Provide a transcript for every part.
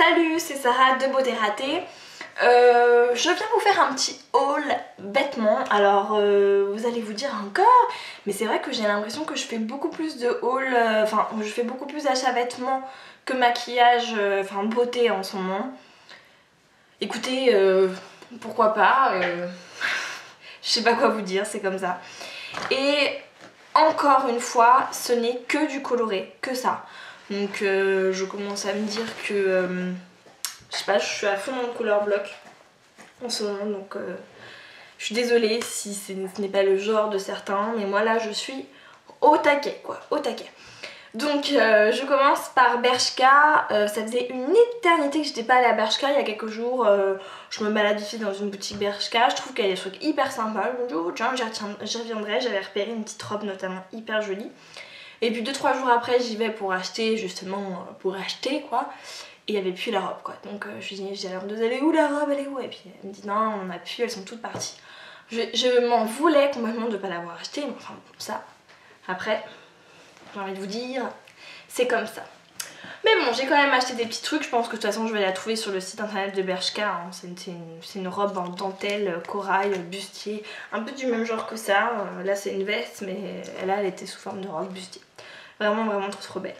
Salut, c'est Sarah de Beauté Ratée. Je viens vous faire un petit haul vêtements. Alors vous allez vous dire encore, mais c'est vrai que j'ai l'impression que je fais beaucoup plus de haul, je fais beaucoup plus d'achat vêtements que maquillage, beauté en ce moment. Écoutez, pourquoi pas, je sais pas quoi vous dire, c'est comme ça. Et encore une fois, ce n'est que du coloré, que ça. Donc je commence à me dire que, je sais pas, je suis à fond dans le couleur bloc en ce moment, donc je suis désolée si ce n'est pas le genre de certains, mais moi là je suis au taquet quoi, au taquet. Donc je commence par Bershka. Ça faisait une éternité que j'étais pas allée à Bershka. Il y a quelques jours je me balade ici dans une boutique Bershka. Je trouve qu'il y a des trucs hyper sympas. Je me dis oh tiens j'y reviendrai. J'avais repéré une petite robe notamment hyper jolie. Et puis 2-3 jours après j'y vais pour acheter, justement pour acheter quoi. Et il n'y avait plus la robe quoi. Donc je lui dis alors elle est où la robe, elle est où? Et puis elle me dit non on n'a plus, elles sont toutes parties. Je m'en voulais complètement de ne pas l'avoir achetée, mais enfin ça après j'ai envie de vous dire, c'est comme ça. Mais bon, j'ai quand même acheté des petits trucs. Je pense que de toute façon je vais la trouver sur le site internet de Bershka, hein. C'est une robe en dentelle, corail, bustier, un peu du même genre que ça. Là c'est une veste, mais là elle était sous forme de robe bustier. Vraiment vraiment trop belle.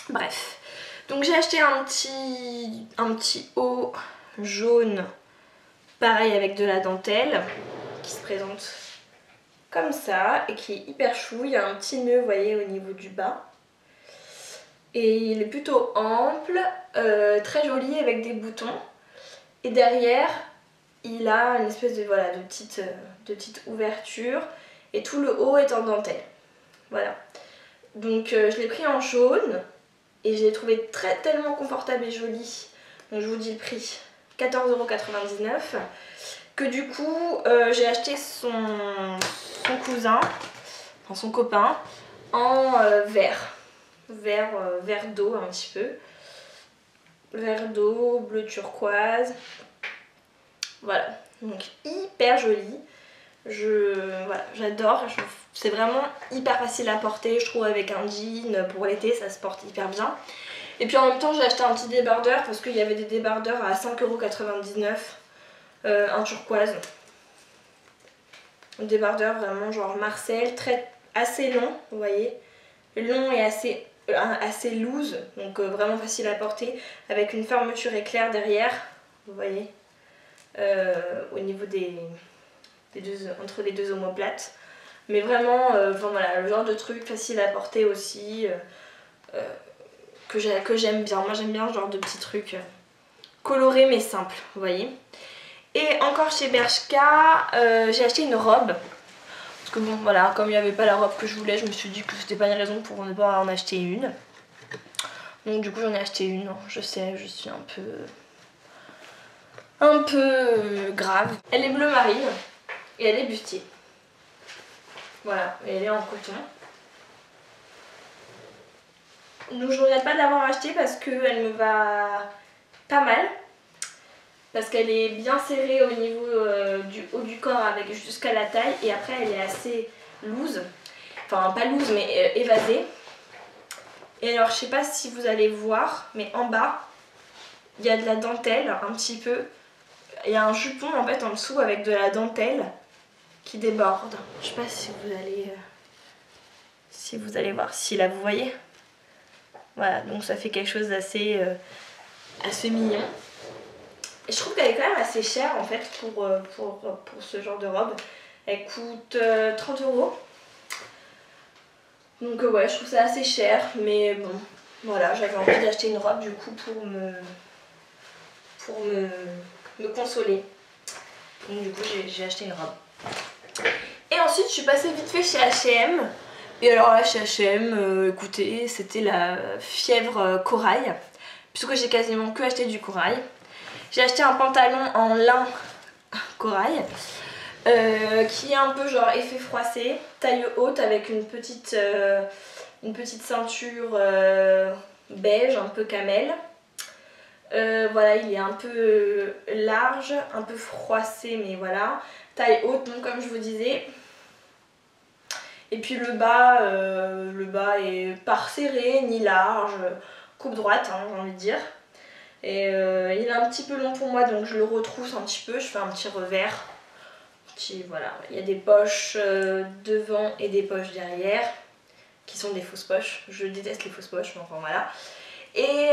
Bref, donc j'ai acheté un petit haut jaune, pareil avec de la dentelle, qui se présente comme ça et qui est hyper chou. Il y a un petit nœud, vous voyez, au niveau du bas. Et il est plutôt ample, très joli avec des boutons. Et derrière, il a une espèce de, voilà, de petite ouverture. Et tout le haut est en dentelle. Voilà. Donc je l'ai pris en jaune. Et je l'ai trouvé tellement confortable et joli. Donc je vous dis le prix, 14,99 €. Que du coup, j'ai acheté son cousin, enfin son copain, en vert d'eau un petit peu, vert d'eau, bleu turquoise, voilà, donc hyper joli. Voilà, j'adore, c'est vraiment hyper facile à porter, je trouve, avec un jean pour l'été, ça se porte hyper bien. Et puis en même temps j'ai acheté un petit débardeur parce qu'il y avait des débardeurs à 5,99 €, un turquoise. Un débardeur vraiment genre Marcel, assez long, vous voyez, long et assez loose, donc vraiment facile à porter, avec une fermeture éclair derrière, vous voyez, au niveau entre les deux omoplates. Mais vraiment, voilà, le genre de truc facile à porter aussi, que j'aime bien. Moi j'aime bien ce genre de petits trucs colorés mais simples, vous voyez. Et encore chez Bershka, j'ai acheté une robe. Parce que bon voilà, comme il n'y avait pas la robe que je voulais, je me suis dit que c'était pas une raison pour ne pas en acheter une. Donc du coup j'en ai acheté une. Je sais, je suis un peu grave. Elle est bleu marine et elle est bustier. Voilà, et elle est en coton. Donc je regrette pas de l'avoir achetée parce qu'elle me va pas mal. Parce qu'elle est bien serrée au niveau du haut du corps avec jusqu'à la taille. Et après elle est assez loose. Enfin pas loose mais évasée. Et alors je sais pas si vous allez voir, mais en bas il y a de la dentelle un petit peu. Il y a un jupon en fait en dessous avec de la dentelle qui déborde. Je sais pas si vous allez voir. Si là vous voyez. Voilà, donc ça fait quelque chose d'assez mignon. Et je trouve qu'elle est quand même assez chère en fait pour ce genre de robe. Elle coûte 30 €. Donc ouais, je trouve ça assez cher, mais bon, voilà, j'avais envie d'acheter une robe du coup pour me consoler. Donc du coup j'ai acheté une robe. Et ensuite je suis passée vite fait chez H&M. Et alors là chez H&M, écoutez, c'était la fièvre corail. Puisque j'ai quasiment que acheté du corail. J'ai acheté un pantalon en lin corail. Qui est un peu genre effet froissé, taille haute avec une petite ceinture beige, un peu camel. Voilà, il est un peu large, un peu froissé, mais voilà, taille haute, donc comme je vous disais. Et puis le bas est pas serré ni large, coupe droite, hein, j'ai envie de dire. Et il est un petit peu long pour moi, donc je le retrousse un petit peu, je fais un petit revers. Voilà, il y a des poches devant et des poches derrière qui sont des fausses poches. Je déteste les fausses poches, mais enfin voilà. Et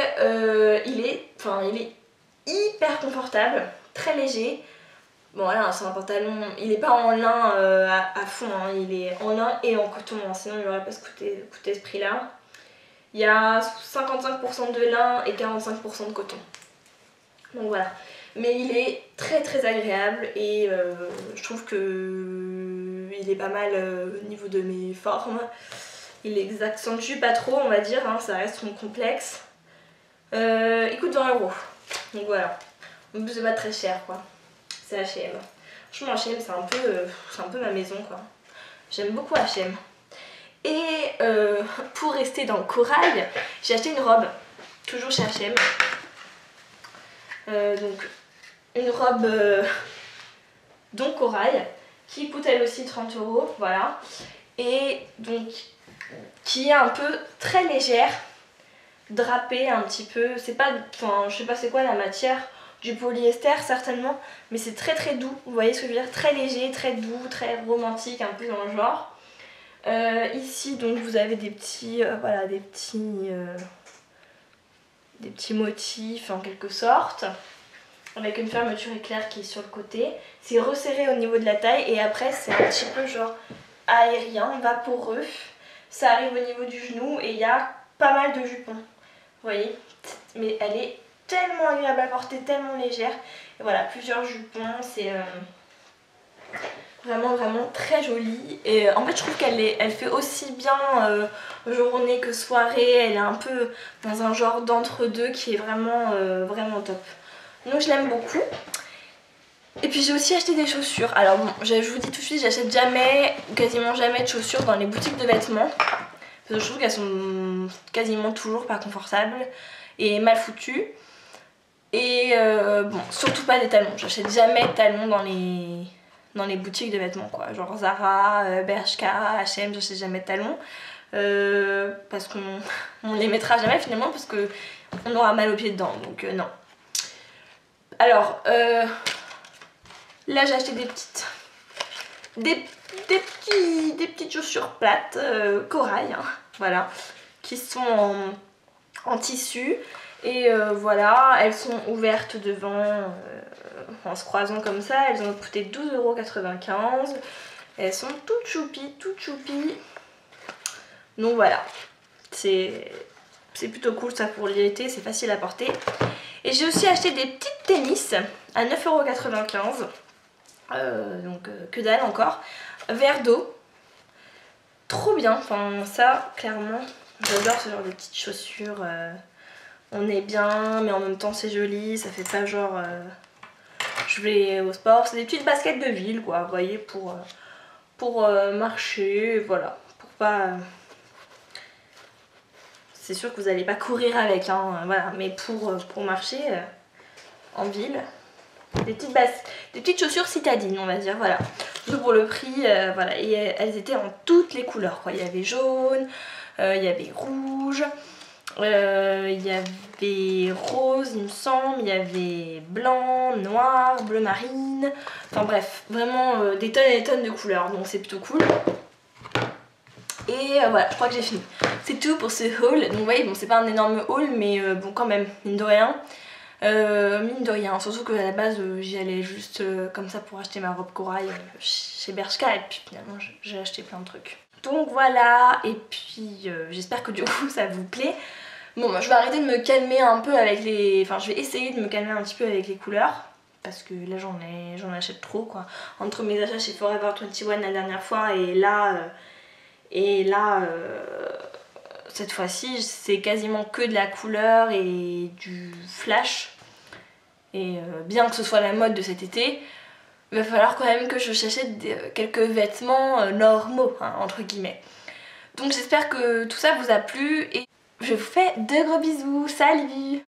il est hyper confortable, très léger. Bon voilà, c'est un pantalon, il n'est pas en lin à fond, hein. Il est en lin et en coton, hein. Sinon il n'aurait pas coûté ce prix là. Il y a 55% de lin et 45% de coton. Donc voilà. Mais il est très très agréable et je trouve que il est pas mal au niveau de mes formes. Il les accentue pas trop, on va dire, hein, ça reste mon complexe. Il coûte 20 €. Donc voilà. En plus c'est pas très cher quoi. C'est H&M. Franchement H&M c'est un peu ma maison quoi. J'aime beaucoup H&M. Et pour rester dans le corail, j'ai acheté une robe, toujours chez H&M. Donc une robe donc corail qui coûte elle aussi 30 €, voilà. Et donc qui est un peu très légère, drapée un petit peu. C'est pas, enfin je sais pas c'est quoi la matière, du polyester certainement, mais c'est très très doux. Vous voyez ce que je veux dire, très léger, très doux, très romantique, un peu dans le genre. Ici donc vous avez des petits voilà, des petits motifs en quelque sorte, avec une fermeture éclair qui est sur le côté. C'est resserré au niveau de la taille et après c'est un petit peu genre aérien, vaporeux. Ça arrive au niveau du genou et il y a pas mal de jupons. Vous voyez, mais elle est tellement agréable à porter, tellement légère. Et voilà, plusieurs jupons, c'est vraiment très jolie. Et en fait je trouve elle fait aussi bien journée que soirée. Elle est un peu dans un genre d'entre-deux qui est vraiment top. Donc je l'aime beaucoup. Et puis j'ai aussi acheté des chaussures. Alors bon, je vous dis tout de suite, j'achète jamais, quasiment jamais de chaussures dans les boutiques de vêtements. Parce que je trouve qu'elles sont quasiment toujours pas confortables et mal foutues. Et bon, surtout pas des talons. J'achète jamais de talons dans les boutiques de vêtements quoi. Genre Zara, Bershka, H&M, j'achète jamais de talons. Parce qu'on les mettra jamais finalement parce que on aura mal aux pieds dedans. Donc non. Alors, là j'ai acheté des petites chaussures plates, corail, hein, voilà, qui sont en tissu. Et voilà, elles sont ouvertes devant, en se croisant comme ça. Elles ont coûté 12,95 €. Elles sont toutes choupies. Donc voilà, c'est plutôt cool ça pour l'été, c'est facile à porter. Et j'ai aussi acheté des petites tennis à 9,95 €. Donc que dalle encore. Verre d'eau. Trop bien, enfin ça clairement, j'adore ce genre de petites chaussures. On est bien mais en même temps c'est joli, ça fait pas genre je vais au sport. C'est des petites baskets de ville quoi, vous voyez, pour marcher, voilà. Pour pas... C'est sûr que vous n'allez pas courir avec, hein, voilà, mais pour marcher en ville, des petites chaussures citadines, on va dire, voilà. Surtout pour le prix, voilà, et elles étaient en toutes les couleurs, quoi. Il y avait jaune, il y avait rouge, il y avait rose, il me semble, il y avait blanc, noir, bleu marine, enfin bref, vraiment des tonnes et des tonnes de couleurs, donc c'est plutôt cool. Et voilà, je crois que j'ai fini. C'est tout pour ce haul. Donc vous voyez, bon c'est pas un énorme haul, mais bon quand même, mine de rien. Surtout qu'à la base j'y allais juste comme ça pour acheter ma robe corail chez Bershka. Et puis finalement j'ai acheté plein de trucs. Donc voilà, et puis j'espère que du coup ça vous plaît. Bon moi je vais arrêter de me calmer un peu avec les... Enfin je vais essayer de me calmer un petit peu avec les couleurs. Parce que là j'en achète trop quoi. Entre mes achats chez Forever 21 la dernière fois et là... cette fois-ci, c'est quasiment que de la couleur et du flash. Et bien que ce soit la mode de cet été, il va falloir quand même que je j'achète quelques vêtements normaux, hein, entre guillemets. Donc j'espère que tout ça vous a plu et je vous fais de gros bisous. Salut!